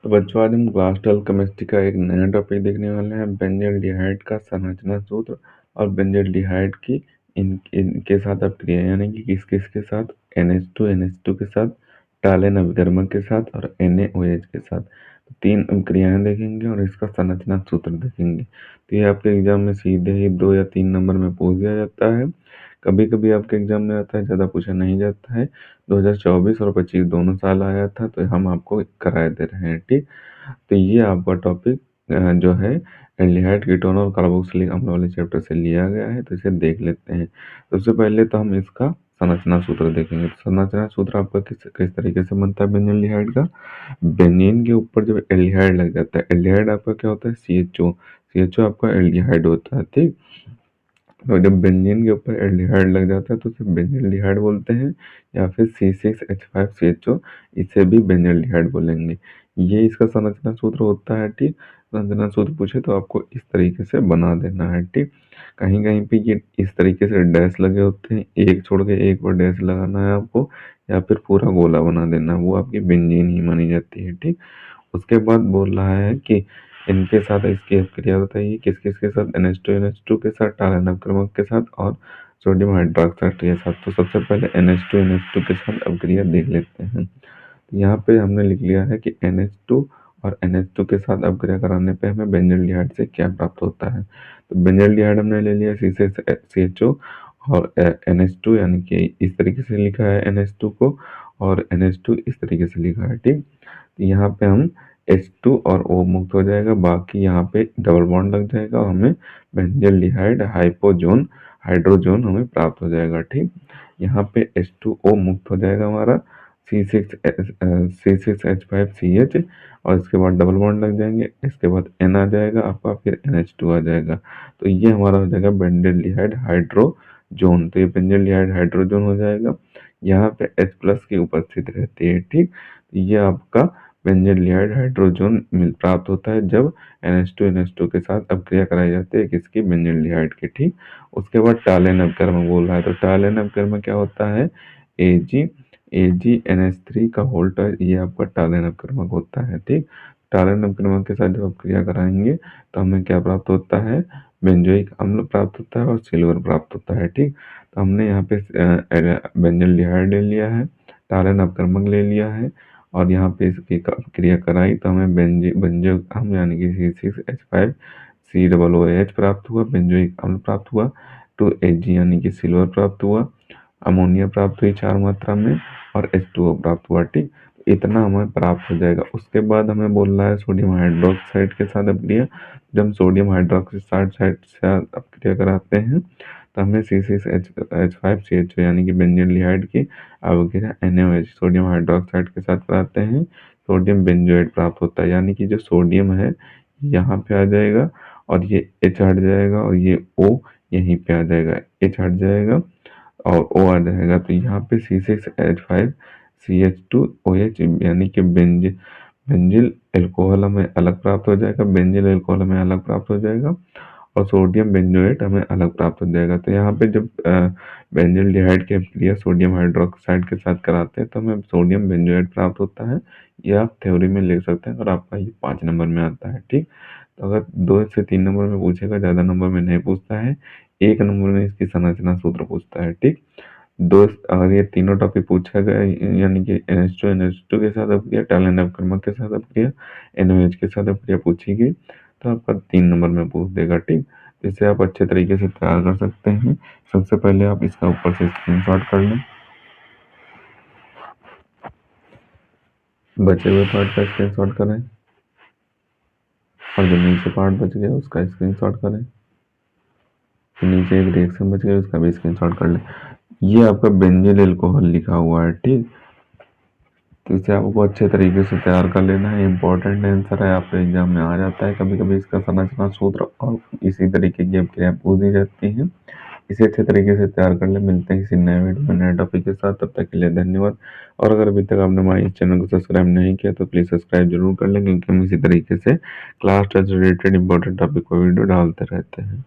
तो बच्चों आज हम क्लास 12 केमिस्ट्री का एक नया टॉपिक देखने वाले हैं, बेंजल्डिहाइड का संरचना सूत्र और बेंजल्डिहाइड की इनके साथ अपक्रिया, यानी कि किस किस के साथ, NH2 के साथ, टालेन अभिकर्मक के साथ और NaOH के साथ। तो तीन क्रियाएं देखेंगे और इसका संरचना सूत्र देखेंगे। तो ये आपके एग्जाम में सीधे ही 2 या 3 नंबर में पूछ दिया जाता है। कभी कभी आपके एग्जाम में आता है, ज़्यादा पूछा नहीं जाता है। 2024 और 25 दोनों साल आया था, तो हम आपको कराए दे रहे हैं। ठीक, तो ये आपका टॉपिक जो है एल्डिहाइड, कीटोन और कार्बोक्सिलिक अम्ल वाले चैप्टर से लिया गया है। तो इसे देख लेते हैं। सबसे पहले तो हम इसका संरचना सूत्र देखेंगे। तो संरचना सूत्र आपका किस किस तरीके से बनता है बेंजीन का। बेंजीन के ऊपर जब एल्डिहाइड लग जाता है, एल्डिहाइड आपका क्या होता है, CHO आपका एल्डिहाइड होता है। ठीक, तो जब बेंजीन के ऊपर एल्डिहाइड लग जाता है तो उसे बेंजल्डिहाइड बोलते हैं, या फिर C6H5CHO, इसे भी बेंजल्डिहाइड बोलेंगे। ये इसका संरचना सूत्र होता है। ठीक, संरचना सूत्र पूछे तो आपको इस तरीके से बना देना है। ठीक, कहीं कहीं पे ये इस तरीके से डैश लगे होते हैं, एक छोड़ के एक और डैश लगाना है आपको, या फिर पूरा गोला बना देना है, वो आपकी बेंजीन ही मानी जाती है। ठीक, उसके बाद बोल रहा है कि इनके साथ इसकी अपक्रिया बताइए, किस किस के साथ, NH2 के साथ, टालन अपक्रमक के साथ और सोडियम हाइड्रोक्साइड के साथ। तो सबसे पहले NH2 के साथ अपक्रिया देख लेते हैं। तो यहाँ पे हमने लिख लिया है कि NH2 और NH2 के साथ अपक्रिया कराने पे हमें बेंजल्डिहाइड से क्या प्राप्त होता है। तो बेंजल्डिहाइड हमने ले लिया C6CHO और NH2, यानी कि इस तरीके से लिखा है NH2 को, और NH2 इस तरीके से लिखा है। ठीक, तो यहाँ पे हम H2 और O मुक्त हो जाएगा, बाकी यहाँ पे डबल बॉन्ड लग जाएगा और हमें बेंजल्डिहाइड हाइड्रोजोन हमें प्राप्त हो जाएगा। ठीक, यहाँ पे H2O मुक्त हो जाएगा हमारा, C6H5CH, और इसके बाद डबल बॉन्ड लग जाएंगे, इसके बाद N आ जाएगा आपका, फिर NH2 आ जाएगा। तो ये हमारा हो जाएगा बेंजल्डिहाइड हाइड्रोजोन। तो ये बेंजल्डिहाइड हाइड्रोजोन हो जाएगा, यहाँ पे H+ की उपस्थित रहती है। ठीक, ये आपका बेंजल्डिहाइड हाइड्रोजन प्राप्त होता है जब NH2 के साथ अपक्रिया कराई जाती है किसकी, बेंजल्डिहाइड की। ठीक, उसके बाद टालेन अपकर्मक बोल रहा है। तो टालेन अपकर्मक क्या होता है, AgNH3 का होल्ट, ये आपका टालेन अपकर्मक होता है। ठीक, टालेन अपकर्मक के साथ जब अपक्रिया कराएंगे तो हमें क्या प्राप्त होता है, बेंजोइक अम्ल प्राप्त होता है और सिल्वर प्राप्त होता है। ठीक, तो हमने यहाँ पे बेंजल्डिहाइड ले लिया है, टालेन अपकर्मक ले लिया है, और यहाँ पे इसकी क्रिया कराई तो हमें बेंजो अम्ल यानी कि C6H5COOH प्राप्त हुआ, बेंजोइक अम्ल प्राप्त हुआ, 2Ag यानी कि सिल्वर प्राप्त हुआ, अमोनिया प्राप्त हुई 4 मात्रा में, और H2O प्राप्त हुआ। ठीक, इतना हमें प्राप्त हो जाएगा। उसके बाद हमें बोल रहा है सोडियम हाइड्रोक्साइड के साथ अपक्रिया। जब हम सोडियम हाइड्रोक्साइड से अपक्रिया कराते हैं तो हमें C6H5CHO यानी कि बेंजल्डिहाइड की अपक्रिया NaOH सोडियम हाइड्रोक्साइड के साथ कराते हैं, सोडियम बेंजोएट प्राप्त होता है, यानी कि जो सोडियम है यहाँ पे आ जाएगा और ये H हट जाएगा और ये O यहीं पे आ जाएगा, H हट जाएगा और O आ जाएगा। तो यहाँ पे C6H5CH2OH यानी कि बेंजिल एल्कोहल हमें अलग प्राप्त हो जाएगा, बेंजिल एल्कोहल हमें अलग प्राप्त हो जाएगा, और सोडियम बेंजोएट हमें अलग प्राप्त हो जाएगा। तो यहाँ पे जब बेंजल्डिहाइड की अपक्रिया सोडियम हाइड्रोक्साइड के साथ कराते हैं तो हमें सोडियम बेंजोएट प्राप्त होता है। ये आप थ्योरी में लिख सकते हैं और आपका ये 5 नंबर में आता है। ठीक, तो अगर 2 से 3 नंबर में पूछेगा, ज़्यादा नंबर में नहीं पूछता है, 1 नंबर में इसकी संरचना सूत्र पूछता है। ठीक, अगर ये तीनों टॉपिक पूछा गया, यानी कि NH2 के साथ अपक्रिया, टालेन अपकर्मक के साथ अपक्रिया, NaOH के साथ अपक्रिया पूछी गई तो आपका 3 नंबर में पूछ देगा। ठीक, इसे आप अच्छे तरीके से तैयार कर सकते हैं। सबसे पहले आप इसका ऊपर से स्क्रीनशॉट कर लें, बचे हुए पार्ट का स्क्रीनशॉट करें, और जो नीचे पार्ट बच गया उसका स्क्रीनशॉट करें, तो नीचे एक रिएक्शन बच गया उसका भी स्क्रीनशॉट कर लें। ये आपका बेंजिल एल्कोहल लिखा हुआ है। ठीक, तो इसे आपको अच्छे तरीके से तैयार कर लेना है। इंपॉर्टेंट आंसर है, आपके एग्जाम में आ जाता है कभी कभी इसका संरचना सूत्र, और इसी तरीके की अपक्रिया पूछ दी जाती है। इसे अच्छे तरीके से तैयार कर ले। मिलते हैं किसी नए वीडियो में नए टॉपिक के साथ, तब तक के लिए धन्यवाद। और अगर अभी तक आपने हमारे इस चैनल को सब्सक्राइब नहीं किया तो प्लीज़ सब्सक्राइब जरूर कर लें, क्योंकि हम इसी तरीके से class test related important topic को वीडियो डालते रहते हैं।